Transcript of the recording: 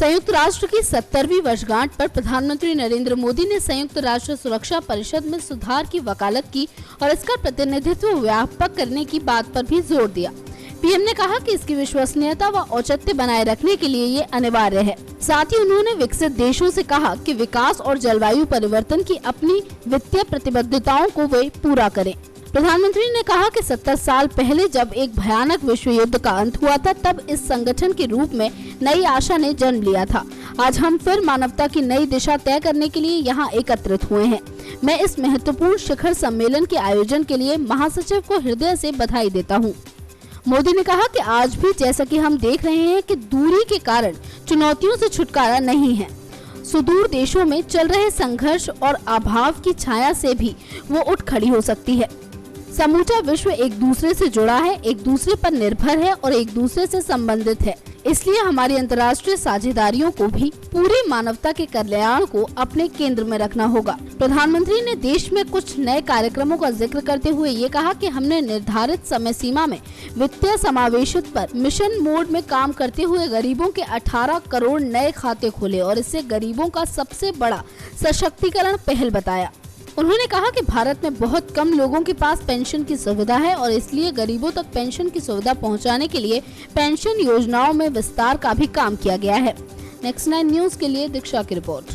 संयुक्त राष्ट्र की 70वीं वर्षगांठ पर प्रधानमंत्री नरेंद्र मोदी ने संयुक्त राष्ट्र सुरक्षा परिषद में सुधार की वकालत की और इसका प्रतिनिधित्व व्यापक करने की बात पर भी जोर दिया। पीएम ने कहा कि इसकी विश्वसनीयता व औचित्य बनाए रखने के लिए ये अनिवार्य है। साथ ही उन्होंने विकसित देशों से कहा कि विकास और जलवायु परिवर्तन की अपनी वित्तीय प्रतिबद्धताओं को वे पूरा करें। प्रधानमंत्री ने कहा कि 70 साल पहले जब एक भयानक विश्व युद्ध का अंत हुआ था, तब इस संगठन के रूप में नई आशा ने जन्म लिया था। आज हम फिर मानवता की नई दिशा तय करने के लिए यहाँ एकत्रित हुए हैं। मैं इस महत्वपूर्ण शिखर सम्मेलन के आयोजन के लिए महासचिव को हृदय से बधाई देता हूँ। मोदी ने कहा कि आज भी जैसा कि हम देख रहे हैं कि दूरी के कारण चुनौतियों से छुटकारा नहीं है। सुदूर देशों में चल रहे संघर्ष और अभाव की छाया से भी वो उठ खड़ी हो सकती है। समूचा विश्व एक दूसरे से जुड़ा है, एक दूसरे पर निर्भर है और एक दूसरे से संबंधित है। इसलिए हमारी अंतर्राष्ट्रीय साझेदारियों को भी पूरी मानवता के कल्याण को अपने केंद्र में रखना होगा। प्रधानमंत्री ने देश में कुछ नए कार्यक्रमों का जिक्र करते हुए ये कहा कि हमने निर्धारित समय सीमा में वित्तीय समावेशित पर मिशन मोड में काम करते हुए गरीबों के 18 करोड़ नए खाते खोले और इसे गरीबों का सबसे बड़ा सशक्तिकरण पहल बताया। उन्होंने कहा कि भारत में बहुत कम लोगों के पास पेंशन की सुविधा है और इसलिए गरीबों तक पेंशन की सुविधा पहुंचाने के लिए पेंशन योजनाओं में विस्तार का भी काम किया गया है। नेक्स्ट 9 न्यूज के लिए दीक्षा की रिपोर्ट।